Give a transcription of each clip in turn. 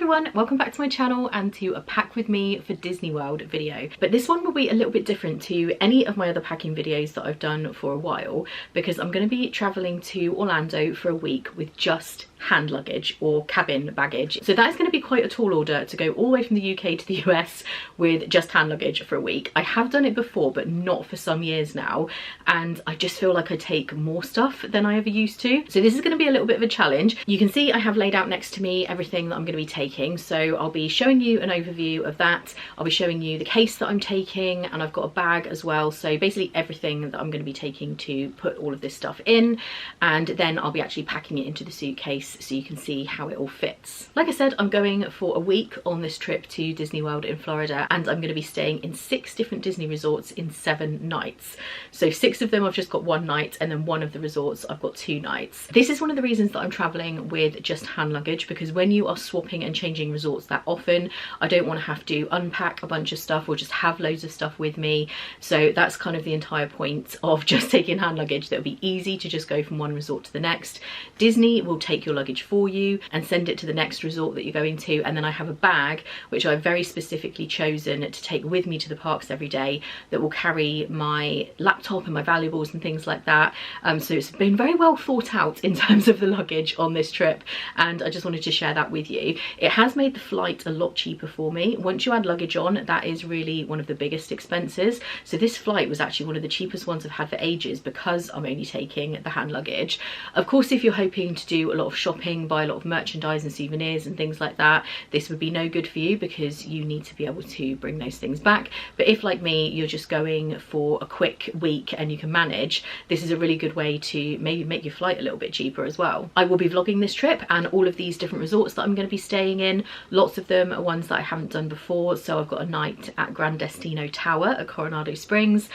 everyone, welcome back to my channel and to a pack with me for Disney World video. But this one will be a little bit different to any of my other packing videos that I've done for a while, because I'm going to be traveling to Orlando for a week with just hand luggage or cabin baggage. So that is going to be quite a tall order to go all the way from the UK to the US with just hand luggage for a week. I have done it before, but not for some years now, and I just feel like I take more stuff than I ever used to. So this is going to be a little bit of a challenge. You can see I have laid out next to me everything that I'm going to be taking, so I'll be showing you an overview of that. I'll be showing you the case that I'm taking, and I've got a bag as well, so basically everything that I'm going to be taking to put all of this stuff in, and then I'll be actually packing it into the suitcase so you can see how it all fits. Like I said, I'm going for a week on this trip to Disney World in Florida, and I'm going to be staying in 6 different Disney resorts in 7 nights. So 6 of them I've just got 1 night, and then 1 of the resorts I've got 2 nights. This is one of the reasons that I'm traveling with just hand luggage, because when you are swapping and changing resorts that often, I don't want to have to unpack a bunch of stuff or just have loads of stuff with me. So that's kind of the entire point of just taking hand luggage, that would be easy to just go from one resort to the next. Disney will take your luggage for you and send it to the next resort that you're going to, and then I have a bag which I've very specifically chosen to take with me to the parks every day that will carry my laptop and my valuables and things like that. So it's been very well thought out in terms of the luggage on this trip, and I just wanted to share that with you. It has made the flight a lot cheaper for me. Once you add luggage on, that is really one of the biggest expenses. So this flight was actually one of the cheapest ones I've had for ages, because I'm only taking the hand luggage. Of course, if you're hoping to do a lot of shopping, buy a lot of merchandise and souvenirs and things like that, this would be no good for you, because you need to be able to bring those things back. But if, like me, you're just going for a quick week and you can manage, this is a really good way to maybe make your flight a little bit cheaper as well. I will be vlogging this trip and all of these different resorts that I'm going to be staying in. Lots of them are ones that I haven't done before. So I've got a night at Grand Destino Tower at Coronado Springs,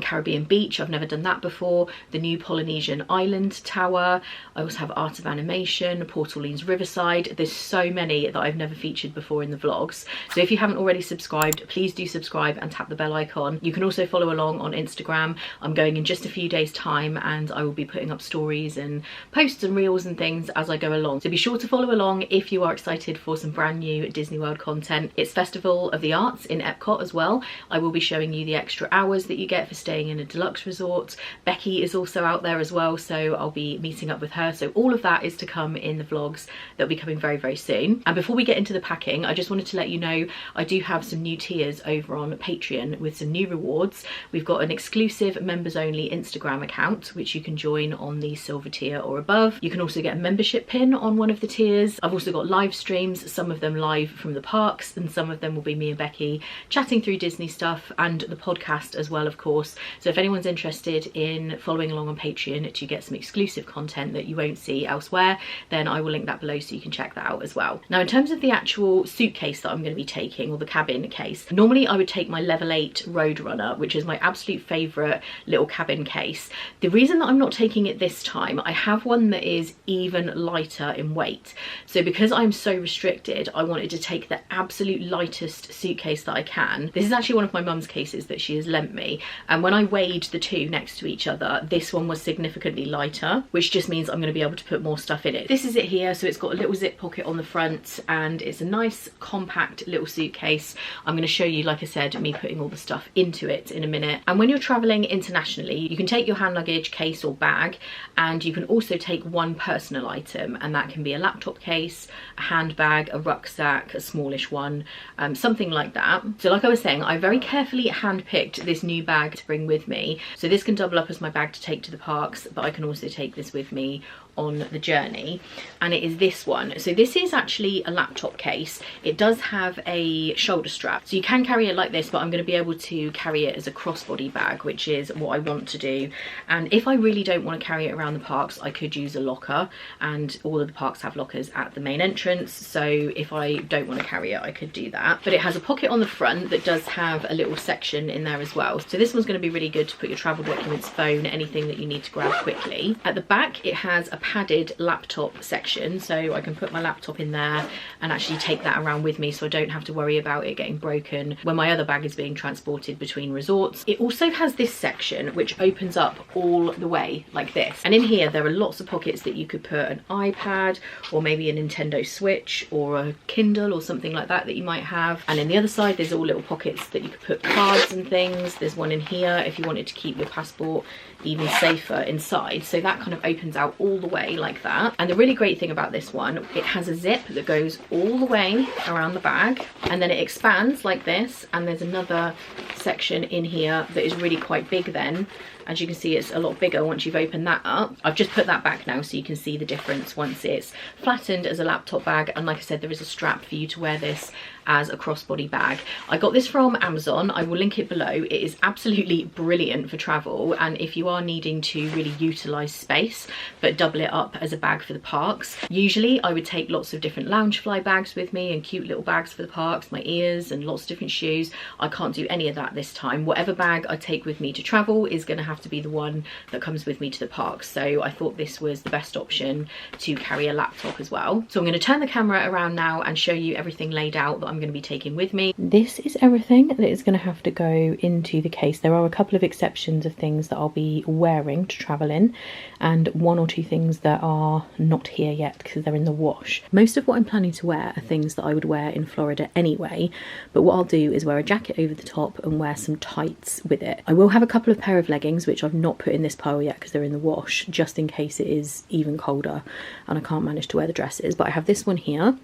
Caribbean Beach, I've never done that before, the new Polynesian Island Tower. I also have Art of Animation, Port Orleans Riverside. There's so many that I've never featured before in the vlogs. So if you haven't already subscribed, please do subscribe and tap the bell icon. You can also follow along on Instagram. I'm going in just a few days time, and I will be putting up stories and posts and reels and things as I go along. So be sure to follow along if you are excited for some brand new Disney World content. It's Festival of the Arts in Epcot as well. I will be showing you the extra hours that you get for staying in a deluxe resort. Becky is also out there as well, so I'll be meeting up with her. So all of that is to come in the vlogs that'll be coming very, very soon. And before we get into the packing, I just wanted to let you know I do have some new tiers over on Patreon with some new rewards. We've got an exclusive members only Instagram account, which you can join on the silver tier or above. You can also get a membership pin on one of the tiers. I've also got live streams, some of them live from the parks, and some of them will be me and Becky chatting through Disney stuff, and the podcast as well, of course. So if anyone's interested in following along on Patreon to get some exclusive content that you won't see elsewhere, then I will link that below so you can check that out as well. Now, in terms of the actual suitcase that I'm going to be taking, or the cabin case, normally I would take my level 8 Roadrunner, which is my absolute favourite little cabin case. The reason that I'm not taking it this time, I have one that is even lighter in weight. So because I'm so restricted, I wanted to take the absolute lightest suitcase that I can. This is actually one of my mum's cases that she has lent me, and when I weighed the two next to each other, this one was significantly lighter, which just means I'm going to be able to put more stuff in it. This is it here, so it's got a little zip pocket on the front, and it's a nice compact little suitcase. I'm going to show you, like I said, me putting all the stuff into it in a minute. And when you're traveling internationally, you can take your hand luggage case or bag, and you can also take one personal item, and that can be a laptop case, a handbag, a rucksack, a smallish one, something like that. So like I was saying, I very carefully handpicked this new bag to bring with me. So this can double up as my bag to take to the parks, but I can also take this with me on the journey, and it is this one. So this is actually a laptop case. It does have a shoulder strap, so you can carry it like this, but I'm going to be able to carry it as a crossbody bag, which is what I want to do. And if I really don't want to carry it around the parks, I could use a locker, and all of the parks have lockers at the main entrance, so if I don't want to carry it, I could do that. But it has a pocket on the front that does have a little section in there as well, so this one's going to be really good to put your travel documents, phone, anything that you need to grab quickly. At the back, it has a padded laptop section, so I can put my laptop in there and actually take that around with me, so I don't have to worry about it getting broken when my other bag is being transported between resorts. It also has this section which opens up all the way like this, and in here there are lots of pockets that you could put an iPad or maybe a Nintendo Switch or a Kindle or something like that that you might have. And in the other side there's all little pockets that you could put cards and things. There's one in here if you wanted to keep your passport even safer inside, so that kind of opens out all the way like that. And the really great thing about this one, it has a zip that goes all the way around the bag, and then it expands like this, and there's another section in here that is really quite big then. As you can see, it's a lot bigger once you've opened that up. I've just put that back now so you can see the difference once it's flattened as a laptop bag. And like I said, there is a strap for you to wear this as a crossbody bag. I got this from Amazon. I will link it below. It is absolutely brilliant for travel, and if you are needing to really utilize space but double it up as a bag for the parks. Usually I would take lots of different Loungefly bags with me and cute little bags for the parks, my ears and lots of different shoes. I can't do any of that this time. Whatever bag I take with me to travel is going to have to be the one that comes with me to the parks, so I thought this was the best option to carry a laptop as well. So I'm going to turn the camera around now and show you everything laid out that I'm going to be taking with me. This is everything that is going to have to go into the case. There are a couple of exceptions of things that I'll be wearing to travel in, and one or two things that are not here yet because they're in the wash. Most of what I'm planning to wear are things that I would wear in Florida anyway, but what I'll do is wear a jacket over the top and wear some tights with it. I will have a couple of pair of leggings which I've not put in this pile yet because they're in the wash, just in case it is even colder and I can't manage to wear the dresses. But I have this one here.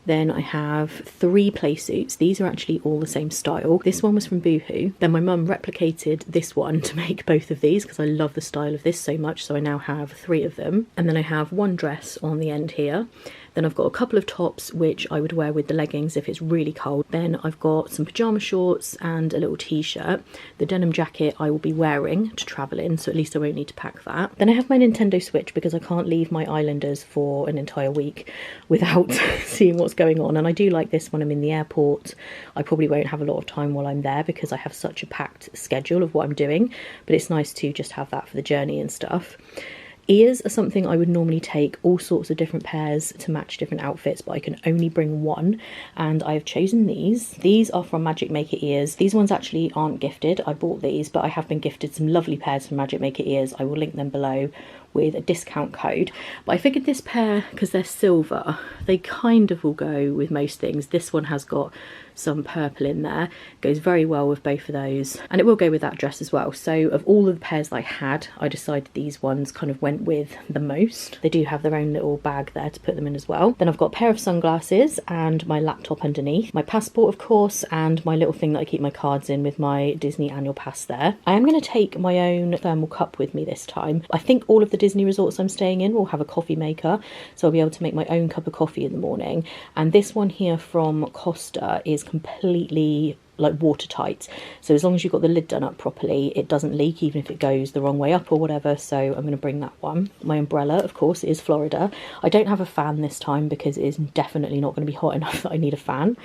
Then I have 3 play suits. These are actually all the same style. This one was from Boohoo. Then my mum replicated this one to make both of these because I love the style of this so much, so I now have 3 of them. And then I have one dress on the end here. Then I've got a couple of tops which I would wear with the leggings if it's really cold. Then I've got some pyjama shorts and a little t-shirt. The denim jacket I will be wearing to travel in, so at least I won't need to pack that. Then I have my Nintendo Switch because I can't leave my islanders for an entire week without seeing what's going on. And I do like this when I'm in the airport. I probably won't have a lot of time while I'm there because I have such a packed schedule of what I'm doing, but it's nice to just have that for the journey and stuff. Ears are something I would normally take all sorts of different pairs to match different outfits, but I can only bring one, and I have chosen these. These are from Magic Maker Ears. These ones actually aren't gifted. I bought these, but I have been gifted some lovely pairs from Magic Maker Ears. I will link them below with a discount code. But I figured this pair, because they're silver, they kind of will go with most things. This one has got some purple in there, goes very well with both of those, and it will go with that dress as well. So of all of the pairs that I had, I decided these ones kind of went with the most. They do have their own little bag there to put them in as well. Then I've got a pair of sunglasses and my laptop underneath, my passport of course, and my little thing that I keep my cards in with my Disney annual pass there. I am going to take my own thermal cup with me this time. I think all of the Disney resorts I'm staying in will have a coffee maker, so I'll be able to make my own cup of coffee in the morning. And this one here from Costa is completely like watertight, so as long as you've got the lid done up properly, it doesn't leak even if it goes the wrong way up or whatever. So I'm going to bring that one. My umbrella of course is Florida. I don't have a fan this time because it is definitely not going to be hot enough that I need a fan.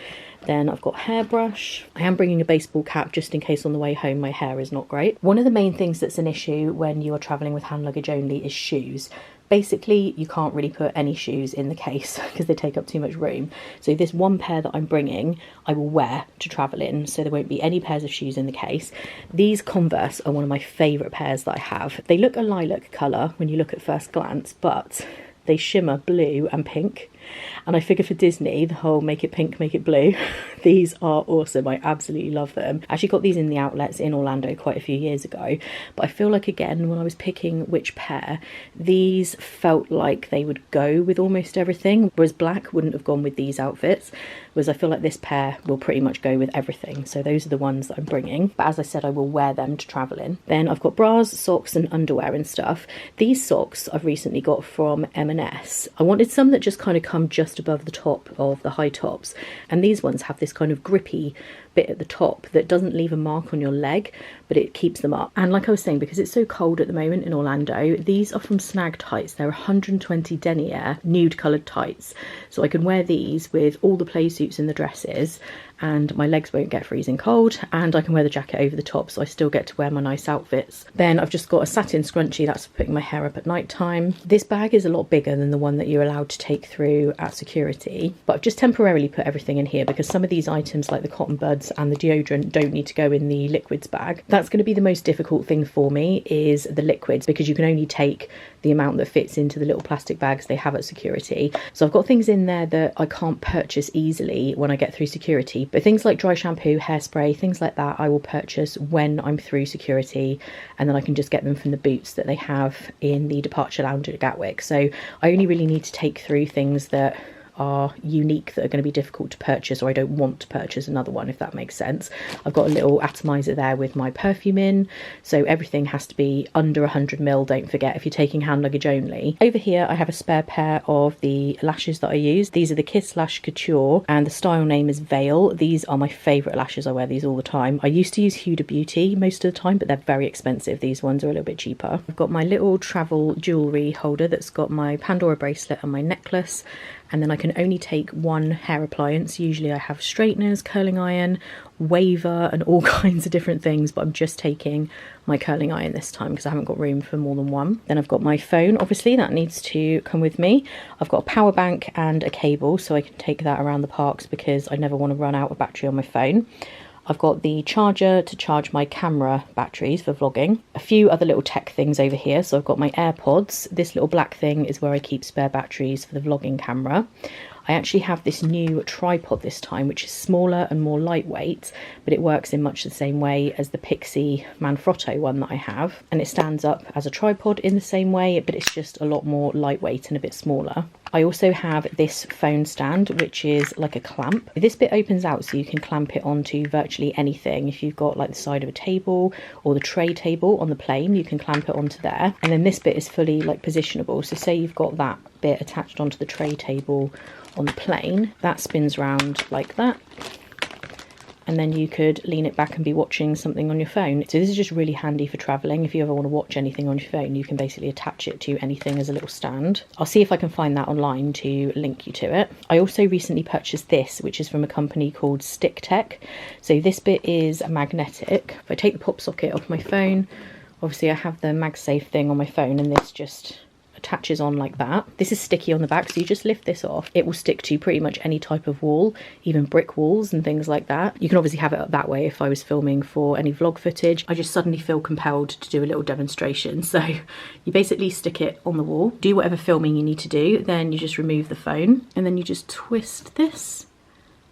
Then I've got a hairbrush. I am bringing a baseball cap just in case on the way home my hair is not great. One of the main things that's an issue when you are travelling with hand luggage only is shoes. Basically, you can't really put any shoes in the case because they take up too much room. So this one pair that I'm bringing, I will wear to travel in, so there won't be any pairs of shoes in the case. These Converse are one of my favourite pairs that I have. They look a lilac colour when you look at first glance, but they shimmer blue and pink. And I figure for Disney, the whole make it pink, make it blue, these are awesome. I absolutely love them. I actually got these in the outlets in Orlando quite a few years ago, but I feel like again, when I was picking which pair, these felt like they would go with almost everything, whereas black wouldn't have gone with these outfits, whereas I feel like this pair will pretty much go with everything. So those are the ones that I'm bringing, but as I said, I will wear them to travel in. Then I've got bras, socks and underwear and stuff. These socks I've recently got from M&S. I wanted some that just kind of come just above the top of the high tops, and these ones have this kind of grippy bit at the top that doesn't leave a mark on your leg, but it keeps them up. And like I was saying, because it's so cold at the moment in Orlando, these are from Snag Tights. They're 120 denier nude coloured tights, so I can wear these with all the play suits and the dresses, and my legs won't get freezing cold, and I can wear the jacket over the top so I still get to wear my nice outfits. Then I've just got a satin scrunchie, that's for putting my hair up at night time. This bag is a lot bigger than the one that you're allowed to take through at security, but I've just temporarily put everything in here because some of these items like the cotton buds and the deodorant don't need to go in the liquids bag. That's going to be the most difficult thing for me, is the liquids, because you can only take the amount that fits into the little plastic bags they have at security. So I've got things in there that I can't purchase easily when I get through security, but things like dry shampoo, hairspray, things like that I will purchase when I'm through security, and then I can just get them from the boots that they have in the departure lounge at Gatwick. So I only really need to take through things that are unique, that are going to be difficult to purchase, or I don't want to purchase another one, if that makes sense. I've got a little atomizer there with my perfume in, so everything has to be under 100 ml, don't forget, if you're taking hand luggage only. Over here I have a spare pair of the lashes that I use. These are the Kiss Lash Couture and the style name is Veil. These are my favourite lashes, I wear these all the time. I used to use Huda Beauty most of the time, but they're very expensive. These ones are a little bit cheaper. I've got my little travel jewellery holder that's got my Pandora bracelet and my necklace, and then I can only take one hair appliance. Usually I have straighteners, curling iron, waver and all kinds of different things, but I'm just taking my curling iron this time because I haven't got room for more than one. Then I've got my phone, obviously that needs to come with me. I've got a power bank and a cable so I can take that around the parks because I never want to run out of battery on my phone. I've got the charger to charge my camera batteries for vlogging. A few other little tech things over here. So I've got my AirPods. This little black thing is where I keep spare batteries for the vlogging camera. I actually have this new tripod this time, which is smaller and more lightweight, but it works in much the same way as the Pixie Manfrotto one that I have. And it stands up as a tripod in the same way, but it's just a lot more lightweight and a bit smaller. I also have this phone stand, which is like a clamp. This bit opens out so you can clamp it onto virtually anything. If you've got like the side of a table or the tray table on the plane, you can clamp it onto there. And then this bit is fully like positionable. So say you've got that bit attached onto the tray table on the plane, that spins round like that, and then you could lean it back and be watching something on your phone. So this is just really handy for traveling. If you ever want to watch anything on your phone, you can basically attach it to anything as a little stand. I'll see if I can find that online to link you to it. I also recently purchased this, which is from a company called Stick Tech. So this bit is magnetic. If I take the pop socket off my phone, obviously I have the MagSafe thing on my phone, and this just attaches on like that. This is sticky on the back, so you just lift this off. It will stick to pretty much any type of wall, even brick walls and things like that. You can obviously have it up that way if I was filming for any vlog footage. I just suddenly feel compelled to do a little demonstration. So you basically stick it on the wall, do whatever filming you need to do, then you just remove the phone, and then you just twist this,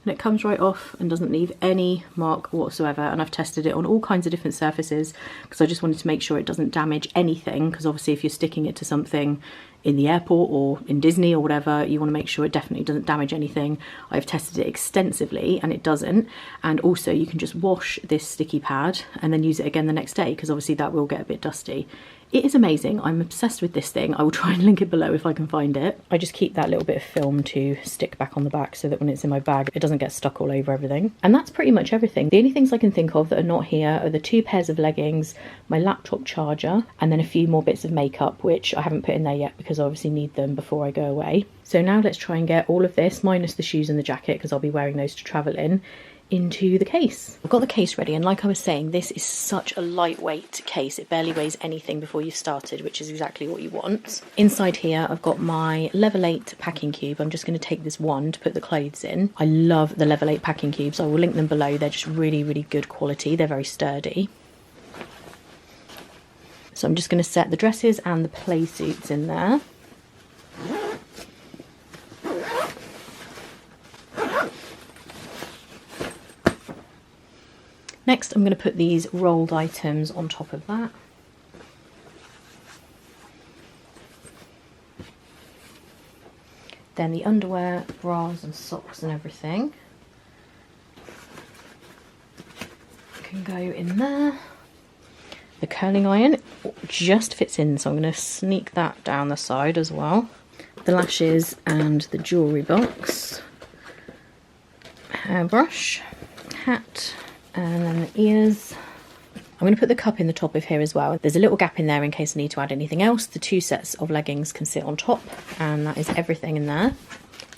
and it comes right off and doesn't leave any mark whatsoever. And I've tested it on all kinds of different surfaces because I just wanted to make sure it doesn't damage anything, because obviously if you're sticking it to something in the airport or in Disney or whatever, you want to make sure it definitely doesn't damage anything. I've tested it extensively and it doesn't. And also you can just wash this sticky pad and then use it again the next day, because obviously that will get a bit dusty. It is amazing. I'm obsessed with this thing. I will try and link it below if I can find it. I just keep that little bit of film to stick back on the back so that when it's in my bag, it doesn't get stuck all over everything. And that's pretty much everything. The only things I can think of that are not here are the 2 pairs of leggings, my laptop charger, and then a few more bits of makeup, which I haven't put in there yet because I obviously need them before I go away. So now let's try and get all of this, minus the shoes and the jacket, because I'll be wearing those to travel in, into the case. I've got the case ready, and like I was saying, this is such a lightweight case. It barely weighs anything before you've started, which is exactly what you want. Inside here I've got my Level 8 packing cube. I'm just going to take this one to put the clothes in. I love the Level 8 packing cubes. I will link them below. They're just really, really good quality. They're very sturdy. So I'm just going to set the dresses and the play suits in there. Next, I'm going to put these rolled items on top of that. Then the underwear, bras and socks and everything can go in there. The curling iron just fits in, so I'm going to sneak that down the side as well. The lashes and the jewellery box. Hairbrush, hat, and then the ears. I'm going to put the cup in the top of here as well. There's a little gap in there in case I need to add anything else. The 2 sets of leggings can sit on top, and that is everything in there.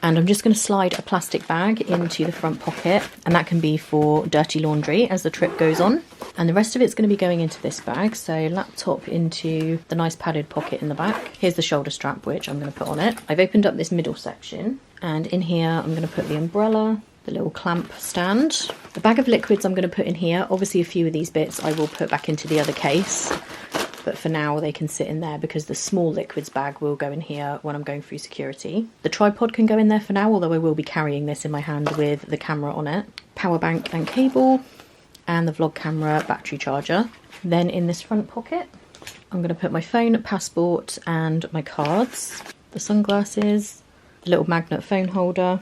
And I'm just going to slide a plastic bag into the front pocket, and that can be for dirty laundry as the trip goes on. And the rest of it's going to be going into this bag. So laptop into the nice padded pocket in the back. Here's the shoulder strap, which I'm going to put on it. I've opened up this middle section, and in here I'm going to put the umbrella, the little clamp stand. The bag of liquids I'm going to put in here. Obviously a few of these bits I will put back into the other case, but for now they can sit in there because the small liquids bag will go in here when I'm going through security. The tripod can go in there for now, although I will be carrying this in my hand with the camera on it. Power bank and cable, and the vlog camera battery charger. Then in this front pocket, I'm going to put my phone, passport, and my cards, the sunglasses, the little magnet phone holder,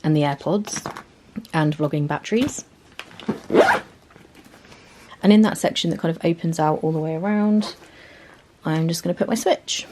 and the AirPods, and vlogging batteries. And in that section that kind of opens out all the way around, I'm just going to put my switch.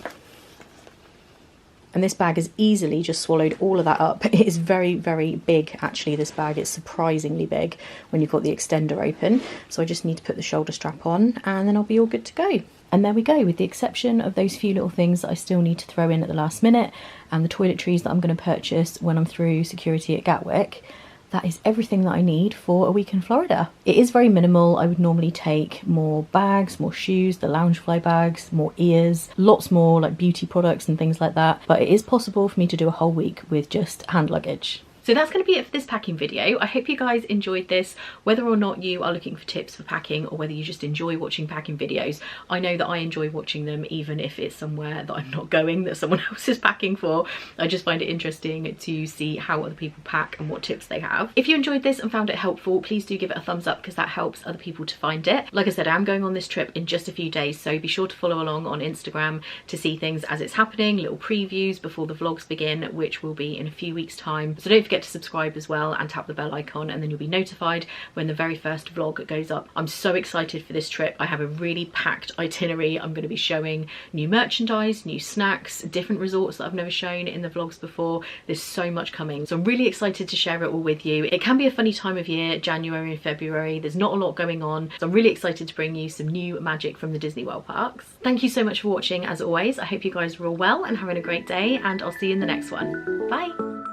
And this bag has easily just swallowed all of that up. It is very, very big, actually, this bag. It's surprisingly big when you've got the extender open. So I just need to put the shoulder strap on, and then I'll be all good to go. And there we go, with the exception of those few little things that I still need to throw in at the last minute, and the toiletries that I'm going to purchase when I'm through security at Gatwick. That is everything that I need for a week in Florida. It is very minimal. I would normally take more bags, more shoes, the Loungefly bags, more ears, lots more like beauty products and things like that. But it is possible for me to do a whole week with just hand luggage. So that's going to be it for this packing video. I hope you guys enjoyed this, whether or not you are looking for tips for packing or whether you just enjoy watching packing videos. I know that I enjoy watching them even if it's somewhere that I'm not going, that someone else is packing for. I just find it interesting to see how other people pack and what tips they have. If you enjoyed this and found it helpful, please do give it a thumbs up because that helps other people to find it. Like I said, I'm going on this trip in just a few days, so be sure to follow along on Instagram to see things as it's happening, little previews before the vlogs begin, which will be in a few weeks' time. So don't forget to subscribe as well and tap the bell icon, and then you'll be notified when the very first vlog goes up. I'm so excited for this trip. I have a really packed itinerary. I'm going to be showing new merchandise, new snacks, different resorts that I've never shown in the vlogs before. There's so much coming, so I'm really excited to share it all with you. It can be a funny time of year, January and February. There's not a lot going on, so I'm really excited to bring you some new magic from the Disney World parks. Thank you so much for watching as always. I hope you guys are all well and having a great day, and I'll see you in the next one. Bye.